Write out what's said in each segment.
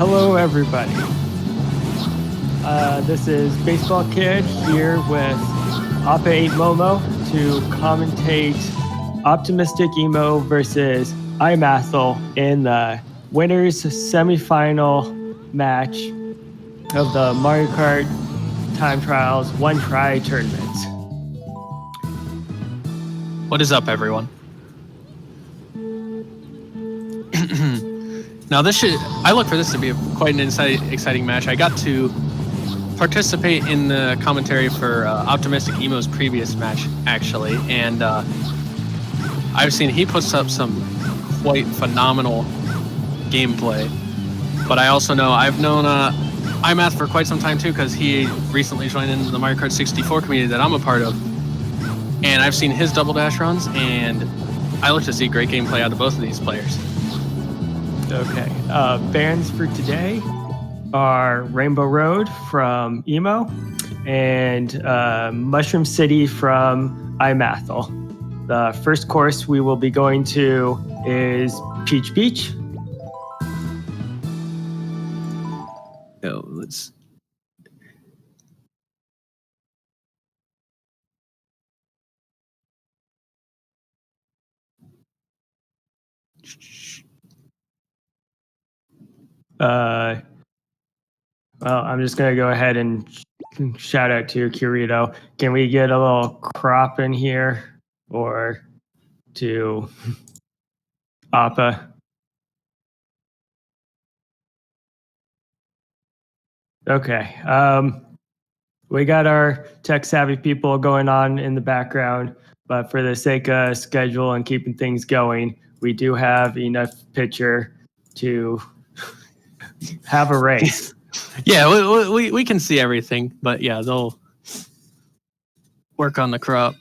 Hello, everybody. This is Baseball Kid here with OptimisticEmo to commentate OptimisticEmo versus iMathII in the winners semifinal match of the Mario Kart Time Trials One Try Tournament. What is up, everyone? Now, I look for this to be quite an exciting match. I got to participate in the commentary for OptimisticEmo's previous match, actually, and I've seen he puts up some quite phenomenal gameplay. But I also know I've known iMath for quite some time too, because he recently joined in the Mario Kart 64 community that I'm a part of, and I've seen his double dash runs, and I look to see great gameplay out of both of these players. Okay, bands for today are Rainbow Road from Emo and Mushroom City from iMathII. The first course we will be going to is Peach Beach. Oh, let's... Well, I'm just going to go ahead and shout out to Kirito. Can we get a little crop in here? Or to Appa? Okay. We got our tech-savvy people going on in the background, but for the sake of schedule and keeping things going, we do have enough pitcher to have a race. Yeah, we can see everything, but yeah, they'll work on the crop.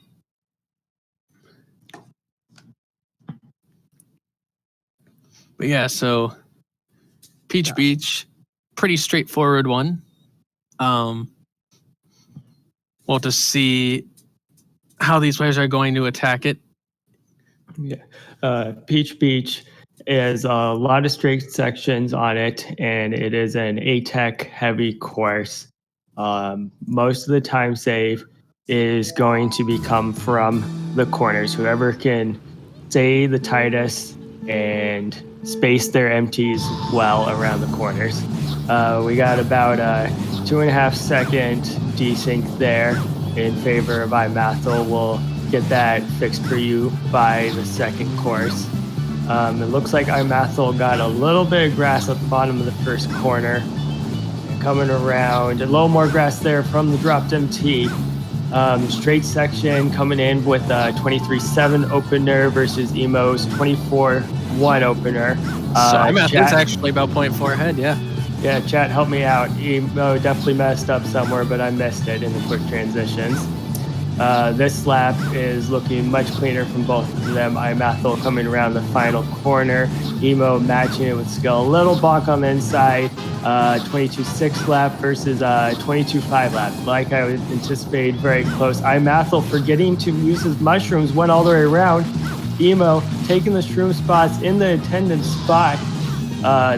But yeah, so Peach Beach, pretty straightforward one. We'll just see how these players are going to attack it. Yeah, Peach Beach is a lot of straight sections on it, and it is an ATEC heavy course. Most of the time save is going to become from the corners. Whoever can stay the tightest and space their empties well around the corners. We got about a 2.5 second desync there in favor of iMathII. We'll get that fixed for you by the second course. It looks like iMathII got a little bit of grass at the bottom of the first corner. Coming around, a little more grass there from the dropped MT. Straight section coming in with a 23-7 opener versus Emo's 24-1 opener. So iMathII's actually about 0.4 ahead, yeah. Yeah, chat, help me out. Emo definitely messed up somewhere, but I missed it in the quick transitions. This lap is looking much cleaner from both of them. iMathII coming around the final corner. Emo matching it with skill. A little bonk on the inside. 22.6 lap versus 22.5 lap. Like I anticipated, very close. iMathII forgetting to use his mushrooms went all the way around. Emo taking the shroom spots in the attendance spot.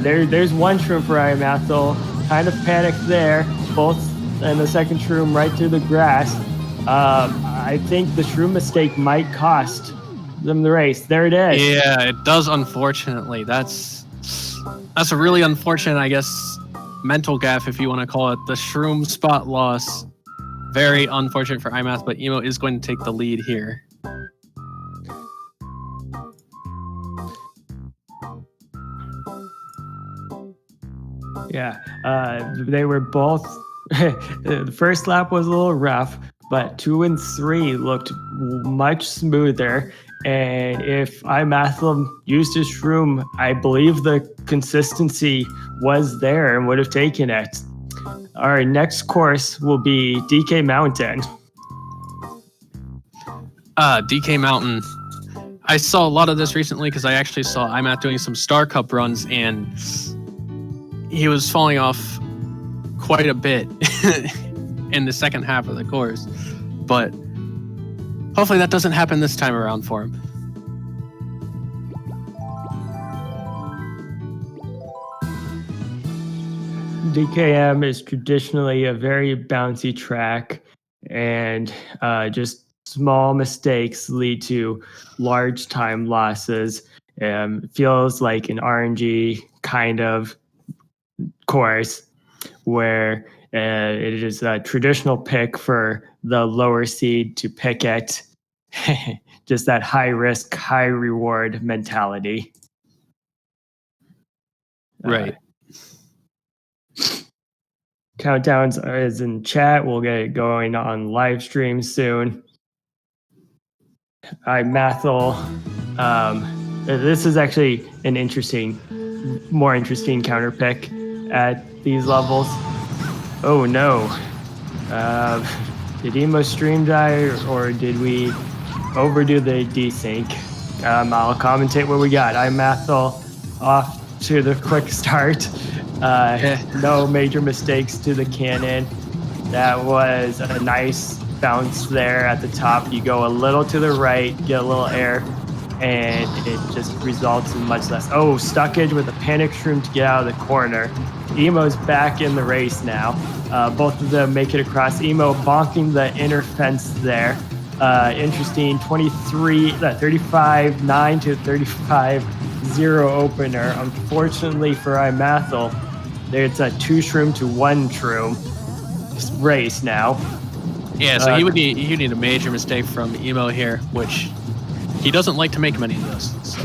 There's one shroom for iMathII. Kind of panicked there. Both in the second shroom right through the grass. I think the shroom mistake might cost them the race. There it is. Yeah, it does, unfortunately. That's a really unfortunate, I guess, mental gaffe, if you want to call it. The shroom spot loss. Very unfortunate for iMath, but Emo is going to take the lead here. Yeah, they were both... The first lap was a little rough, but 2 and 3 looked much smoother. And if iMathII used his shroom, I believe the consistency was there and would have taken it. Our next course will be DK Mountain. DK Mountain. I saw a lot of this recently because I actually saw iMath doing some Star Cup runs, and he was falling off quite a bit in the second half of the course, but hopefully that doesn't happen this time around for him. DKM is traditionally a very bouncy track, and just small mistakes lead to large time losses. It feels like an RNG kind of course where it is a traditional pick for the lower seed to pick it. Just that high risk, high reward mentality. Right. Countdowns is in chat. We'll get it going on live stream soon. iMathII. This is actually an more interesting counter pick at these levels. Oh no. Did Emo stream die or did we overdo the desync? I'll commentate what we got. iMathII off to the quick start. No major mistakes to the cannon. That was a nice bounce there at the top. You go a little to the right, get a little air, and it just results in much less. Oh, Stuckage with a panic shroom to get out of the corner. Emo's back in the race now. Both of them make it across. Emo bonking the inner fence there. Interesting 35-9 to 35-0 opener. Unfortunately for iMathII, it's a 2 shroom to 1 shroom race now. Yeah, so he would need a major mistake from Emo here, which he doesn't like to make many of those. So.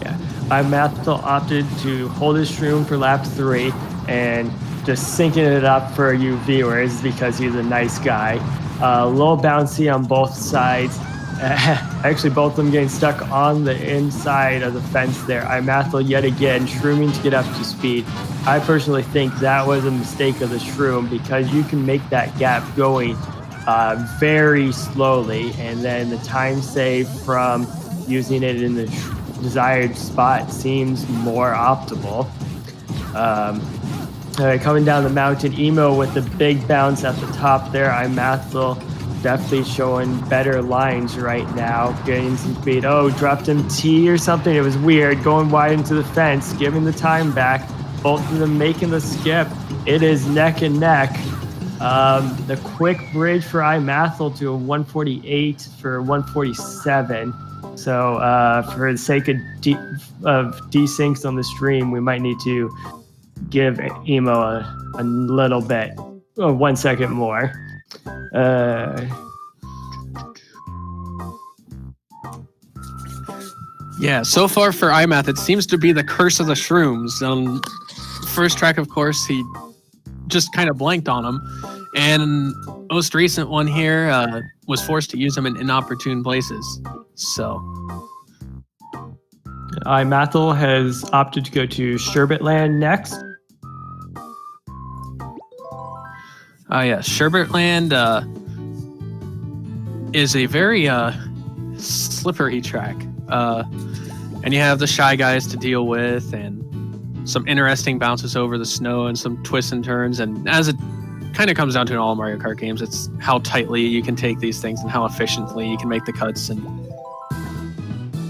Yeah, iMathII opted to hold his shroom for lap 3 and just syncing it up for you viewers because he's a nice guy. A little bouncy on both sides. Actually, both of them getting stuck on the inside of the fence there. iMathII yet again shrooming to get up to speed. I personally think that was a mistake of the shroom because you can make that gap going very slowly, and then the time saved from using it in the desired spot seems more optimal. Coming down the mountain, Emo with the big bounce at the top there. iMathII definitely showing better lines right now, getting some speed. Oh, dropped him T or something. It was weird, going wide into the fence, giving the time back. Both of them making the skip. It is neck and neck. The quick bridge for iMathII to a 148 for 147. So for the sake of desyncs on the stream, we might need to give Emo a little bit, 1 second more. Yeah, so far for iMath, it seems to be the curse of the shrooms. First track, of course, he just kind of blanked on him. And most recent one here was forced to use them in inopportune places. So iMathII has opted to go to Sherbet Land next. Yeah, Sherbet Land is a very slippery track. And you have the Shy Guys to deal with and some interesting bounces over the snow and some twists and turns. And as it kind of comes down to in all Mario Kart games, it's how tightly you can take these things and how efficiently you can make the cuts and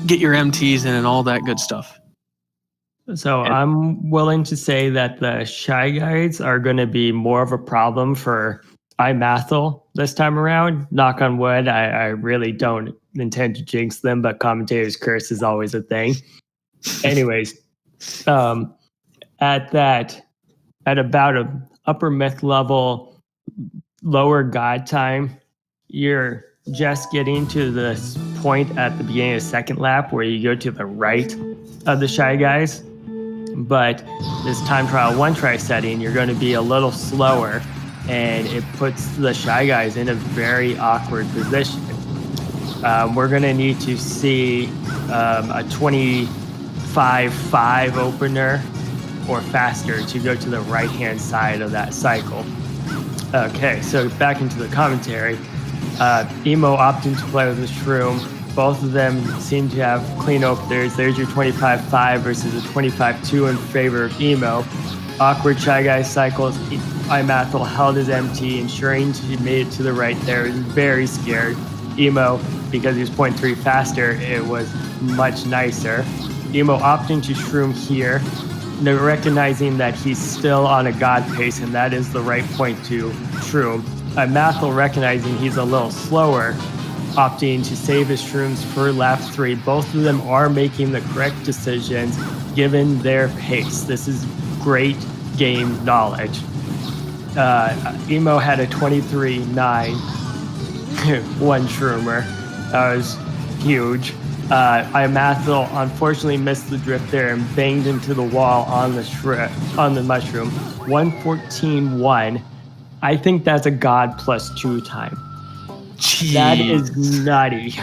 get your MTs in and all that good stuff. So I'm willing to say that the Shy Guys are going to be more of a problem for iMathII this time around. Knock on wood, I really don't intend to jinx them, but commentator's curse is always a thing. Anyways, at about a upper myth level, lower god time, you're just getting to this point at the beginning of the second lap where you go to the right of the Shy Guys. But this time trial 1 try setting, you're going to be a little slower, and it puts the Shy Guys in a very awkward position. We're going to need to see a 25-5 opener or faster to go to the right-hand side of that cycle. Okay, so back into the commentary. Emo opting to play with the shroom. Both of them seem to have clean openers. There's your 25-5 versus a 25-2 in favor of Emo. Awkward Shy Guy cycles. iMathII held his MT, ensuring he made it to the right there. He was very scared. Emo, because he was 0.3 faster, it was much nicer. Emo opting to shroom here. recognizing that he's still on a god pace, and that is the right point to shroom. iMathII, recognizing he's a little slower, opting to save his shrooms for lap 3. Both of them are making the correct decisions given their pace. This is great game knowledge. Emo had a 23.9 one shroomer. That was huge. iMathII unfortunately missed the drift there and banged into the wall on the mushroom. 114.1. I think that's a god +2 time. Jeez. That is nutty.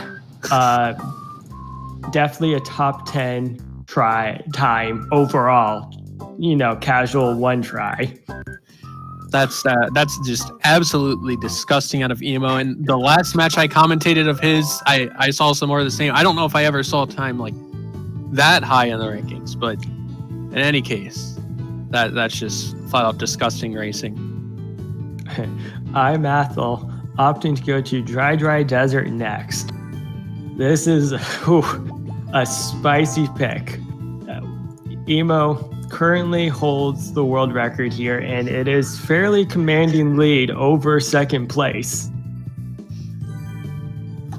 Definitely a top 10 try time overall. Casual one try. That's just absolutely disgusting out of Emo. And the last match I commentated of his, I saw some more of the same. I don't know if I ever saw time like that high in the rankings, but in any case, that's just flat out disgusting racing. iMathII opting to go to Dry Desert next. This is a spicy pick. Emo currently holds the world record here, and it is fairly commanding lead over second place.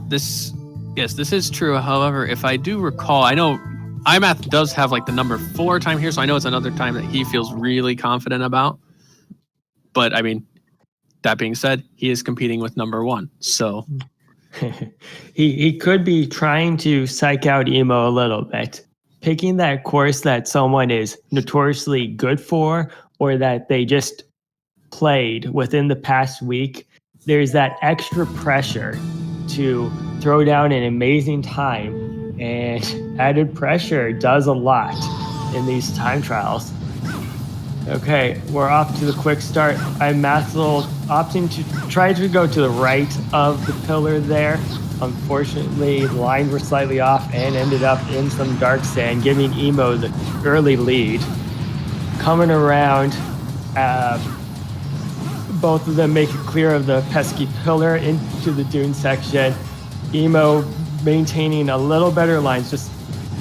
This is true. However, if I do recall, I know iMath does have like the number 4 time here, so I know it's another time that he feels really confident about. But I mean, that being said, he is competing with number 1, so he could be trying to psych out Emo a little bit. Picking that course that someone is notoriously good for, or that they just played within the past week, there's that extra pressure to throw down an amazing time, and added pressure does a lot in these time trials. Okay, we're off to the quick start. iMathII opting to try to go to the right of the pillar there. Unfortunately, the lines were slightly off and ended up in some dark sand, giving Emo the early lead. Coming around, both of them make it clear of the pesky pillar into the dune section. Emo maintaining a little better lines, just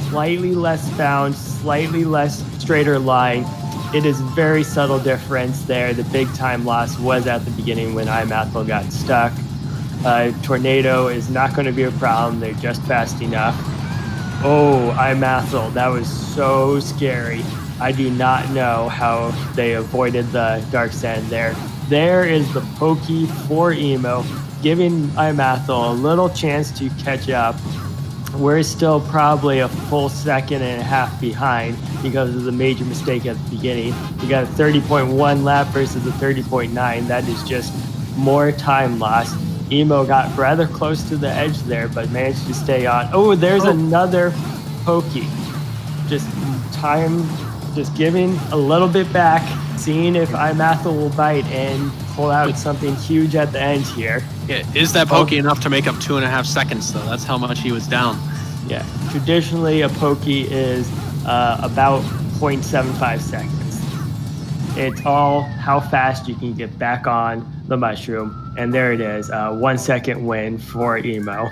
slightly less bound, slightly less straighter line. It is very subtle difference there. The big time loss was at the beginning when iMathII got stuck. Tornado is not going to be a problem. They're just fast enough. Oh, iMathII, that was so scary. I do not know how they avoided the dark sand there. There is the pokey for Emo, giving iMathII a little chance to catch up. We're still probably a full second and a half behind because of the major mistake at the beginning. We got a 30.1 lap versus a 30.9. That is just more time lost. Emo got rather close to the edge there, but managed to stay on. Oh, there's another pokey. Just giving a little bit back, seeing if iMathII will bite and pull out something huge at the end here. Yeah, is that pokey enough to make up 2.5 seconds, though? That's how much he was down. Yeah, traditionally a pokey is about 0.75 seconds. It's all how fast you can get back on the mushroom. And there it is, 1 second win for Emo.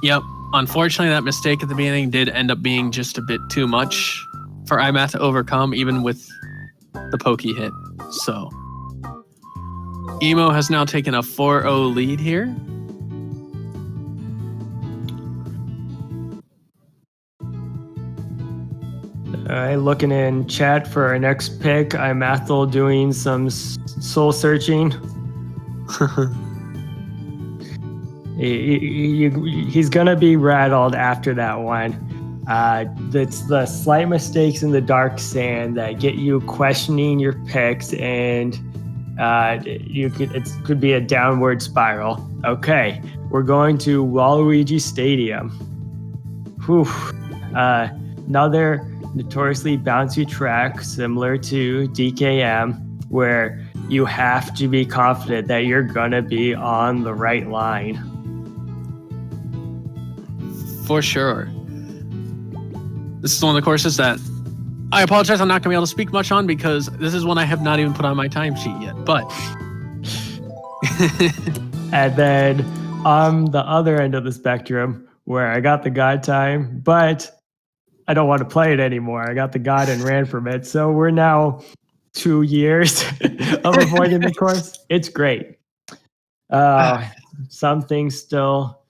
Yep. Unfortunately, that mistake at the beginning did end up being just a bit too much for iMath to overcome, even with the pokey hit. So Emo has now taken a 4-0 lead here. All right, looking in chat for our next pick. iMathII doing some soul searching. He's gonna be rattled after that one. It's the slight mistakes in the dark sand that get you questioning your picks, and it could be a downward spiral. Okay, we're going to Waluigi Stadium. Whew. Another notoriously bouncy track similar to DKM, where you have to be confident that you're gonna be on the right line. For sure. This is one of the courses that I apologize, I'm not gonna be able to speak much on because this is one I have not even put on my timesheet yet, but And then on the other end of the spectrum, where I got the guide time, but I don't want to play it anymore. I got the guide and ran from it. So we're now 2 years of avoiding the course. It's great. Some things still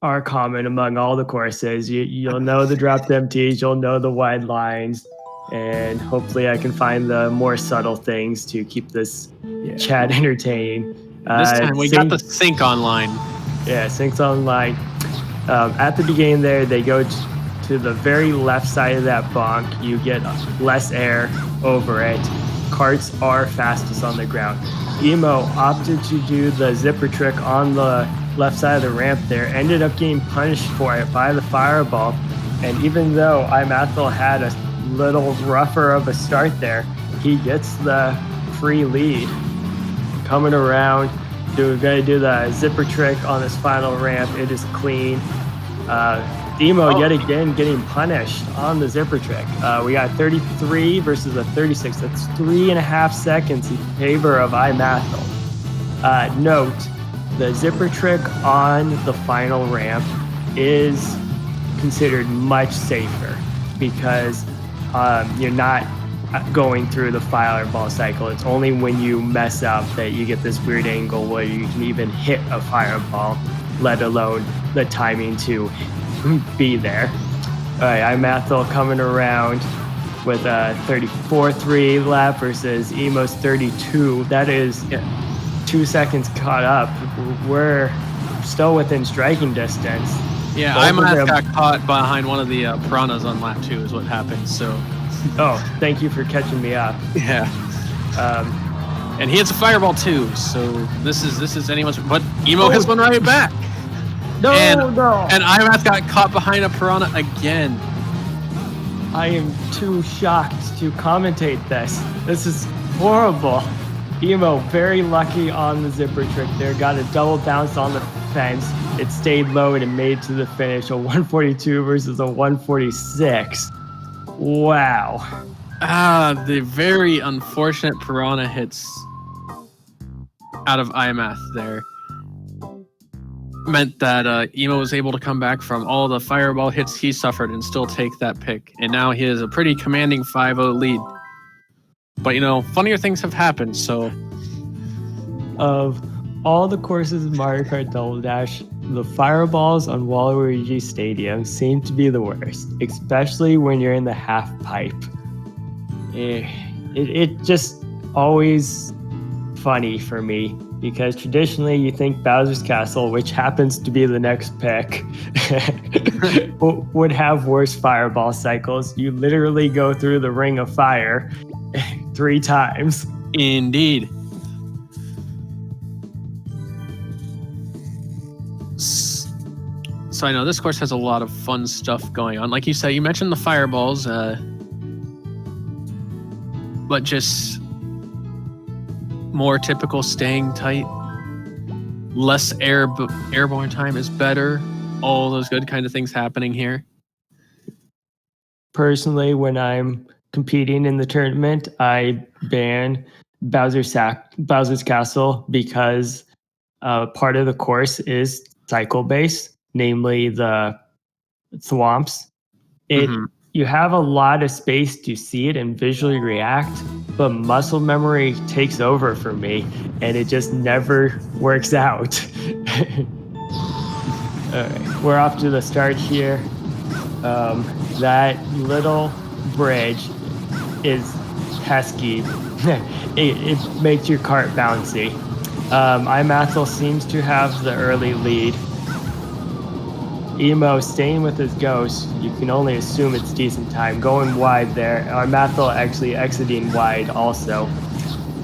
are common among all the courses. You'll know the dropped empties, you'll know the wide lines, and hopefully I can find the more subtle things to keep this chat entertaining. This time we got the sync online. Yeah, sync's online. At the beginning there, they go to the very left side of that bonk. You get less air over it. Karts are fastest on the ground. Emo opted to do the zipper trick on the left side of the ramp there, ended up getting punished for it by the fireball. And even though iMathII had a little rougher of a start there, he gets the free lead. Coming around, we're going to do the zipper trick on this final ramp. It is clean. Emo yet again getting punished on the zipper trick. We got 33 versus a 36. That's 3.5 seconds in favor of iMathII. Note, the zipper trick on the final ramp is considered much safer because you're not going through the fireball cycle. It's only when you mess up that you get this weird angle where you can even hit a fireball, let alone the timing to be there. All right, iMathII coming around with a 34.3 lap versus Emo's 32. That is 2 seconds caught up. We're still within striking distance. Yeah, iMathII got caught behind one of the piranhas on lap 2 is what happened. So, thank you for catching me up. Yeah. And he hits a fireball too. So this is anyone's. But Emo hits one right back. No. And iMathII got caught behind a piranha again. I am too shocked to commentate this. This is horrible. Emo very lucky on the zipper trick there. Got a double bounce on the fence. It stayed low and it made to the finish. A 142 versus a 146. Wow. The very unfortunate piranha hits out of iMathII there meant that Emo was able to come back from all the fireball hits he suffered and still take that pick. And now he has a pretty commanding 5-0 lead. But, funnier things have happened, so... Of all the courses in Mario Kart Double Dash, the fireballs on Waluigi Stadium seem to be the worst, especially when you're in the half pipe. It just always funny for me, because traditionally you think Bowser's Castle, which happens to be the next pick, would have worse fireball cycles. You literally go through the ring of fire 3 times. Indeed. So I know this course has a lot of fun stuff going on. Like you said, you mentioned the fireballs, but just more typical staying tight. Less airborne time is better. All those good kind of things happening here. Personally, when I'm competing in the tournament, I ban Bowser's Castle because part of the course is cycle based, namely the swamps. You have a lot of space to see it and visually react, but muscle memory takes over for me, and it just never works out. All right, we're off to the start here. That little bridge is pesky. it makes your cart bouncy. iMathII seems to have the early lead. Emo staying with his ghost, you can only assume it's decent time. Going wide there. iMathII actually exiting wide also.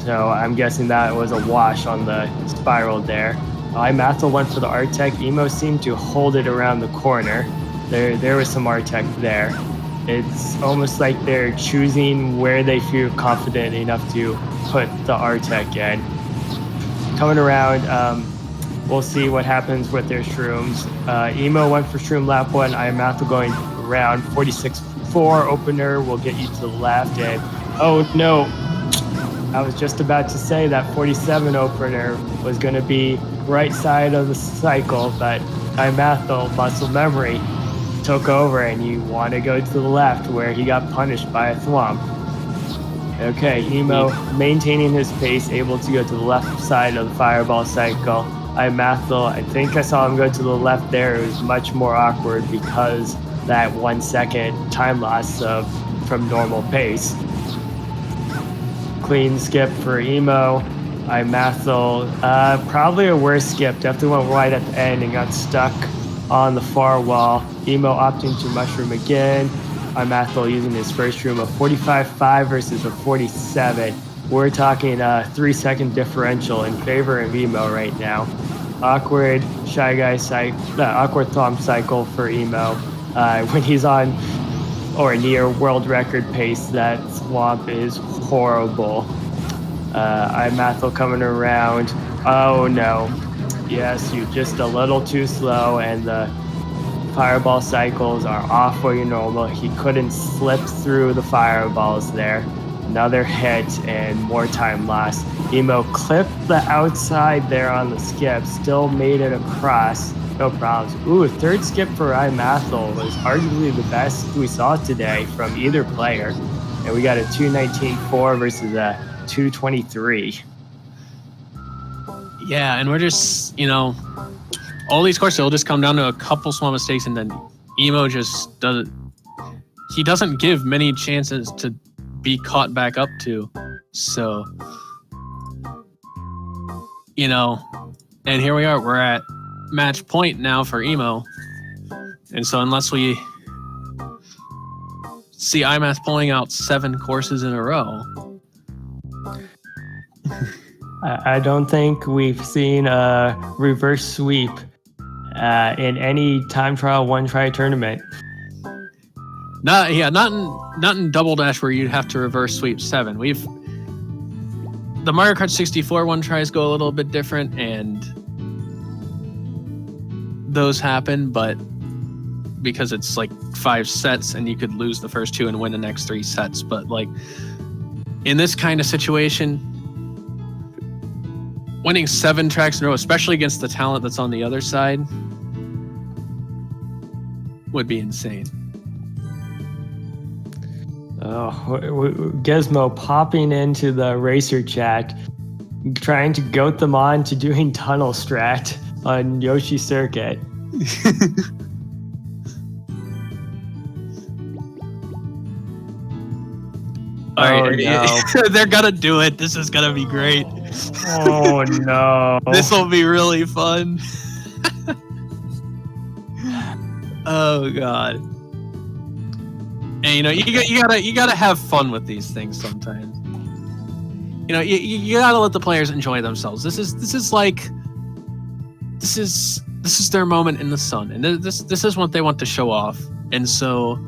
So I'm guessing that was a wash on the spiral there. iMathII went for the R-Tech. Emo seemed to hold it around the corner. There was some R-Tech there. It's almost like they're choosing where they feel confident enough to put the R-Tech in. Coming around, we'll see what happens with their shrooms. Emo went for shroom lap 1. iMathII going around 46.4 opener will get you to the left. And oh no, I was just about to say that 47 opener was going to be right side of the cycle, but iMathII muscle memory took over, and you want to go to the left where he got punished by a thwomp. Okay, Emo maintaining his pace, able to go to the left side of the fireball cycle. iMathII, I think I saw him go to the left there. It was much more awkward because that 1 second time loss from normal pace. Clean skip for Emo. iMathII, probably a worse skip. Definitely went right at the end and got stuck on the far wall. Emo opting to mushroom again. iMathII using his first room, a 45.5 versus a 47. We're talking a 3-second differential in favor of Emo right now. Awkward Shy Guy awkward thumb cycle for Emo. When he's on or near world record pace, that swamp is horrible. iMathII coming around. Oh no. Yes, you're just a little too slow, and the fireball cycles are off where you're normal. He couldn't slip through the fireballs there. Another hit and more time lost. Emo clipped the outside there on the skip, still made it across. No problems. Ooh, third skip for iMathII was arguably the best we saw today from either player. And we got a 219.4 versus a 223. Yeah, and we're just, all these courses will just come down to a couple small mistakes, and then Emo just doesn't. He doesn't give many chances to be caught back up to. So, and here we are. We're at match point now for Emo, and so unless we see iMath pulling out 7 courses in a row. I don't think we've seen a reverse sweep in any time trial, one try tournament. Not in Double Dash where you'd have to reverse sweep 7. The Mario Kart 64 one tries go a little bit different, and those happen, but because it's like 5 sets and you could lose the first 2 and win the next 3 sets. But like in this kind of situation, winning 7 tracks in a row, especially against the talent that's on the other side, would be insane. Oh, Gizmo popping into the racer chat, trying to goat them on to doing tunnel strat on Yoshi Circuit. All right, no. They're gonna do it. This is gonna be great. Oh no! This will be really fun. Oh god! And you gotta have fun with these things sometimes. You gotta let the players enjoy themselves. This is their moment in the sun, and this is what they want to show off. And so,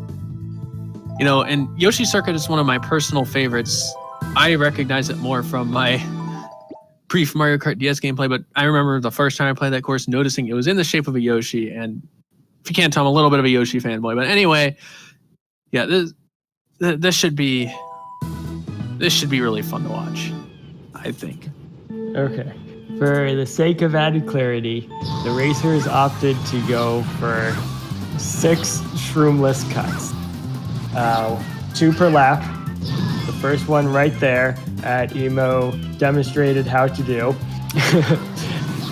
and Yoshi Circuit is one of my personal favorites. I recognize it more from my pre-Mario Kart DS gameplay, but I remember the first time I played that course, noticing it was in the shape of a Yoshi, and if you can't tell, I'm a little bit of a Yoshi fanboy. But anyway, yeah, this should be really fun to watch, I think. Okay. For the sake of added clarity, the racers opted to go for 6 shroomless cuts. 2 per lap. The first one right there at Emo demonstrated how to do.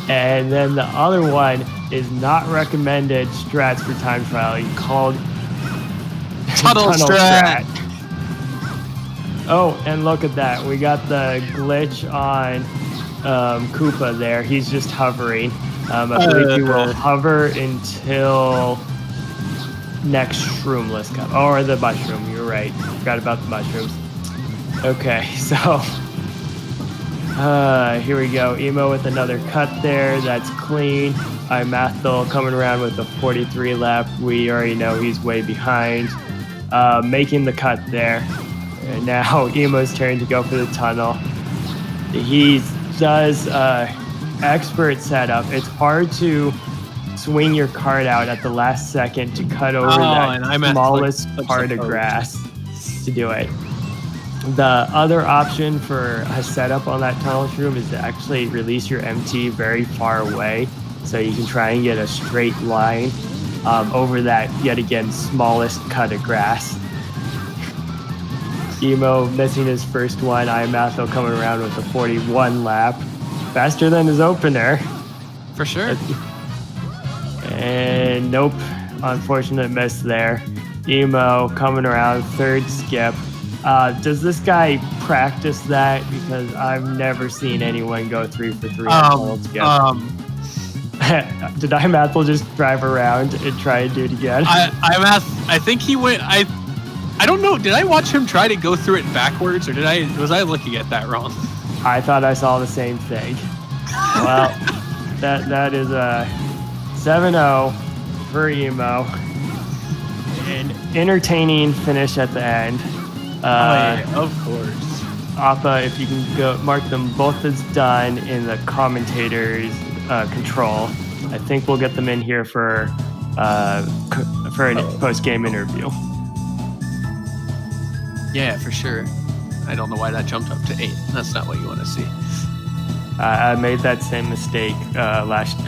And then the other one is not recommended strats for time trial, called Tunnel strat. Oh, and look at that. We got the glitch on Koopa there. He's just hovering. I believe he will hover until next shroomless cut. Oh, or the mushroom. You're right. Forgot about the mushrooms. Okay, so here we go. Emo with another cut there. That's clean. iMathII coming around with a 43 lap. We already know he's way behind. Making the cut there. And now Emo's turn to go for the tunnel. He does expert setup. It's hard to swing your cart out at the last second to cut over that smallest part of grass to do it. The other option for a setup on that tunnel shroom is to actually release your MT very far away, so you can try and get a straight line over that yet again smallest cut of grass. Emo missing his first one. iMathII coming around with a 41 lap. Faster than his opener. For sure. And nope, unfortunate miss there. Emo coming around, third skip. Does this guy practice that? Because I've never seen anyone go 3 for 3 on total skip. Did iMathII just drive around and try and do it again? I think he went. I don't know. Did I watch him try to go through it backwards, or was I looking at that wrong? I thought I saw the same thing. Well, that is a 7-0 for Emo. An entertaining finish at the end. Yeah, of course. Appa, if you can go mark them both as done in the commentators control. I think we'll get them in here for a post-game interview. Yeah, for sure. I don't know why that jumped up to 8. That's not what you want to see. I made that same mistake last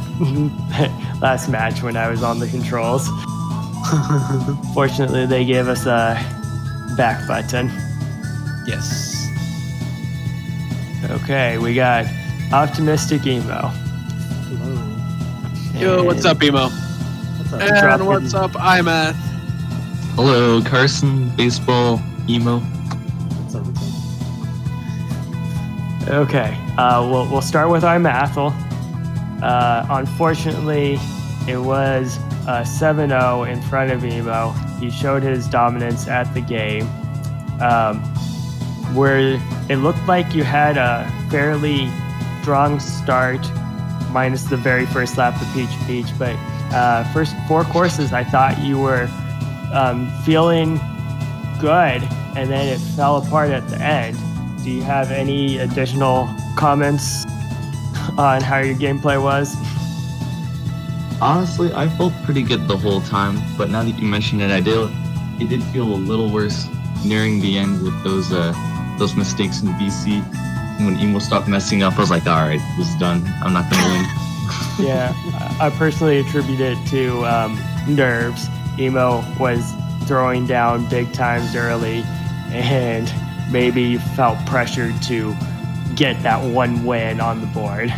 match when I was on the controls. Fortunately, they gave us a back button. Yes. Okay, we got OptimisticEmo. Hello. Yo, what's up, Emo? What's up? And what's up, iMath? Hello, Carson, Baseball, Emo. What's up? Okay, we'll start with iMathII. Unfortunately, it was 7-0 in front of Emo. He showed his dominance at the game, where it looked like you had a fairly strong start, minus the very first lap of Peach, but first 4 courses, I thought you were feeling good, and then it fell apart at the end. Do you have any additional comments on how your gameplay was? Honestly, I felt pretty good the whole time, but now that you mention it, it did feel a little worse nearing the end with those mistakes in BC. And when Emo stopped messing up, I was like, all right, this is done. I'm not going to win. Yeah, I personally attribute it to nerves. Emo was throwing down big times early, and maybe you felt pressured to get that one win on the board.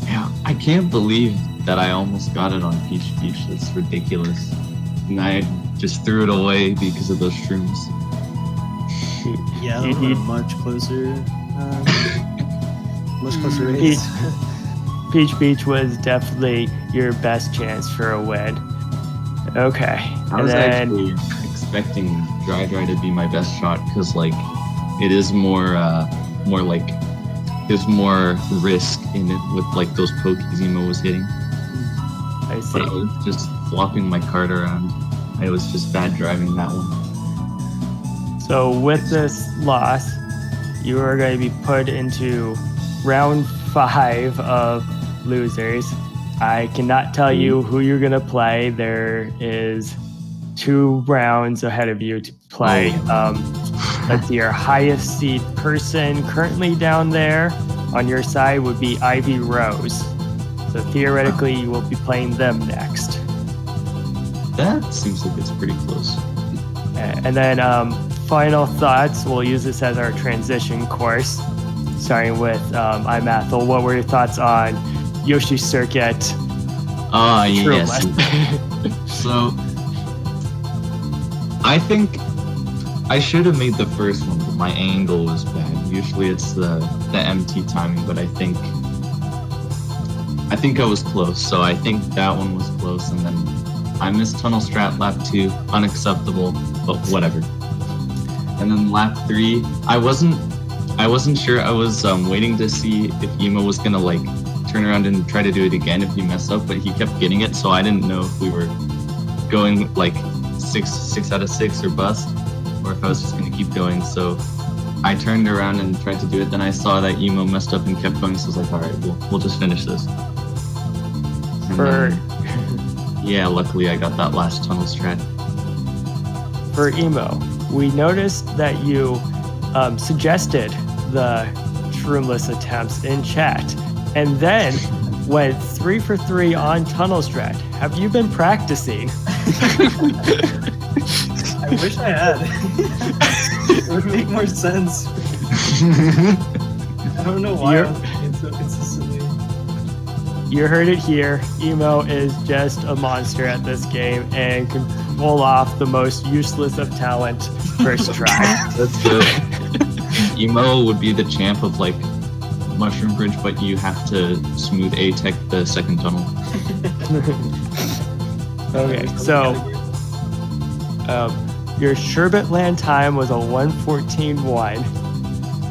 Yeah, I can't believe that I almost got it on Peach. That's ridiculous. And I just threw it away because of those shrooms. Yeah, that was a much closer race. Peach was definitely your best chance for a win. Okay. I was actually expecting Dry to be my best shot because, like, it is more like there's more risk in it with like those pokies Emo was hitting. I see. But I was just flopping my cart around. It was just bad driving that one. So with this loss, you are going to be put into round 5 of losers. I cannot tell you who you're going to play. There is 2 rounds ahead of you to play. Let's see, your highest seed person currently down there on your side would be Ivy Rose. So theoretically, you will be playing them next. That seems like it's pretty close. And then final thoughts. We'll use this as our transition course, starting with iMathII. What were your thoughts on Yoshi Circuit? Yes. So, I think I should have made the first one, but my angle was bad. Usually it's the MT timing, but I think I was close. So I think that one was close, and then I missed tunnel strat lap 2, unacceptable, but whatever. And then lap 3, I wasn't sure. I was waiting to see if Emo was gonna like turn around and try to do it again if he messed up, but he kept getting it, so I didn't know if we were going like 6 out of 6 or bust, or if I was just gonna keep going. So I turned around and tried to do it. Then I saw that Emo messed up and kept going, so I was like, all right, we'll just finish this. Yeah, luckily I got that last tunnel strat. For Emo, we noticed that you suggested the shroomless attempts in chat, and then went 3 for 3 on Tunnel Strat. Have you been practicing? I wish I had. It would make more sense. I don't know why I'm playing so consistently. You heard it here. Emo is just a monster at this game and can pull off the most useless of talent first try. That's good. Emo would be the champ of like Mushroom Bridge, but you have to smooth A-Tech the second tunnel. Okay, so your Sherbet Land time was a 1:14.1.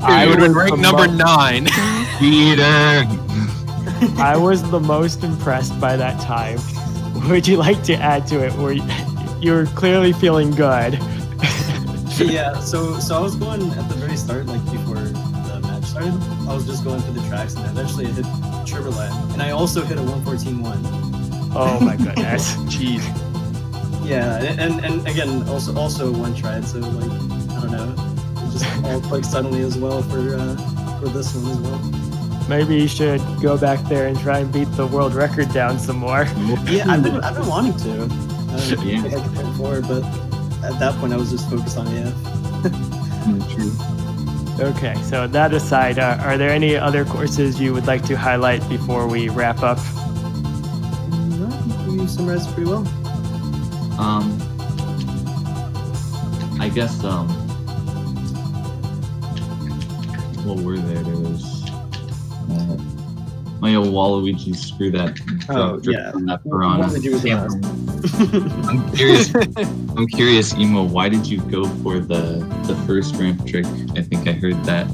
I would have been ranked number 9. Peter! I was the most impressed by that time. Would you like to add to it? Where you're clearly feeling good. Yeah, so I was going at the very start, like before the match started. I was just going through the tracks, and eventually I hit Sherbet Land, and I also hit a 1:14.1. Oh my goodness. Jeez. Yeah, and again, also one tried, so like I don't know, it just all clicked suddenly as well for this one as well. Maybe you should go back there and try and beat the world record down some more. Yeah, I've been wanting to. Yeah. I could put forward, but at that point I was just focused on AF. True. Okay, so that aside, are there any other courses you would like to highlight before we wrap up? No, I think you summarized it pretty well. I guess what were there? There was Waluigi, screw that. Oh, yeah. That piranha. What did you do with the last? I'm curious, Emo, why did you go for the first ramp trick? I think I heard that.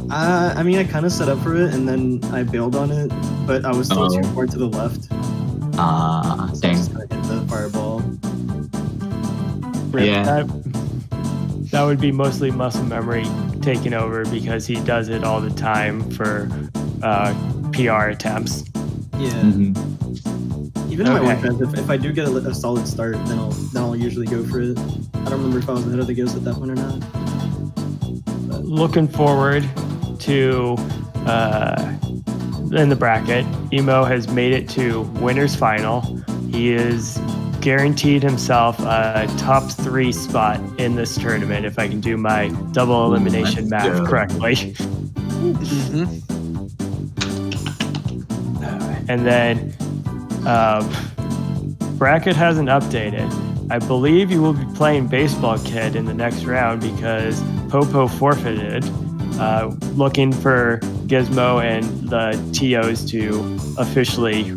I mean, I kind of set up for it, and then I bailed on it, but I was still too far to the left. So I dang. just hit the fireball. Yeah. That would be mostly muscle memory taking over because he does it all the time for PR attempts. Yeah. Mm-hmm. Even in my one friends, if I do get a solid start, then I'll usually go for it. I don't remember if I was ahead of the ghost at that point or not. But Looking forward to in the bracket, Emo has made it to winners final. He is guaranteed himself a top 3 spot in this tournament if I can do my double elimination math correctly. Mm-hmm. And then bracket hasn't updated. I believe you will be playing Baseball Kid in the next round because Popo forfeited. Looking for Gizmo and the TOs to officially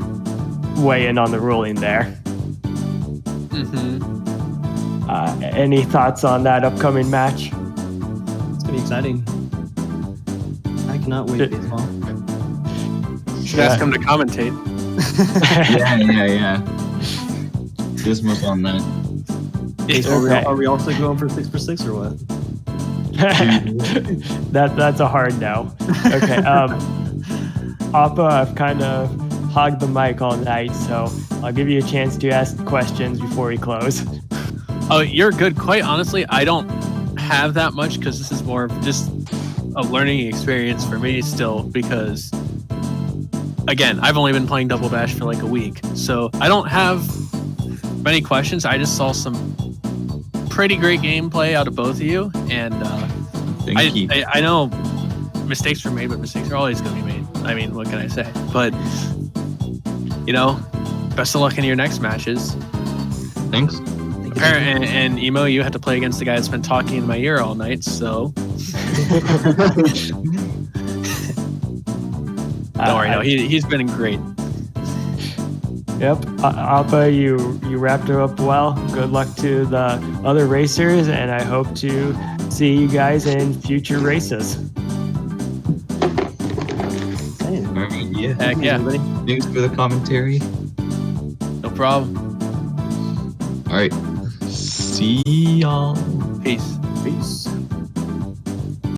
weigh in on the ruling there. Mm-hmm. Any thoughts on that upcoming match? it's gonna be exciting. I cannot wait, baseball. Should ask him to commentate. Yeah. Gizmo's on that. Are we also going for 6 for 6 or what? That's a hard no. Okay. Appa, I've kind of hogged the mic all night, so I'll give you a chance to ask questions before we close. Oh, you're good. Quite honestly, I don't have that much because this is more of just a learning experience for me still because, again, I've only been playing Double Dash for like a week. So I don't have many questions. I just saw some pretty great gameplay out of both of you. And I know mistakes were made, but mistakes are always going to be made. I mean, what can I say? But, you know, best of luck in your next matches. Thanks. And Emo, you had to play against the guy that's been talking in my ear all night, so don't worry. No, he's been great. Yep, Appa, you wrapped it up well. Good luck to the other racers, and I hope to see you guys in future races. All right, yeah. Heck yeah. Thanks for the commentary. No problem. All right. See y'all.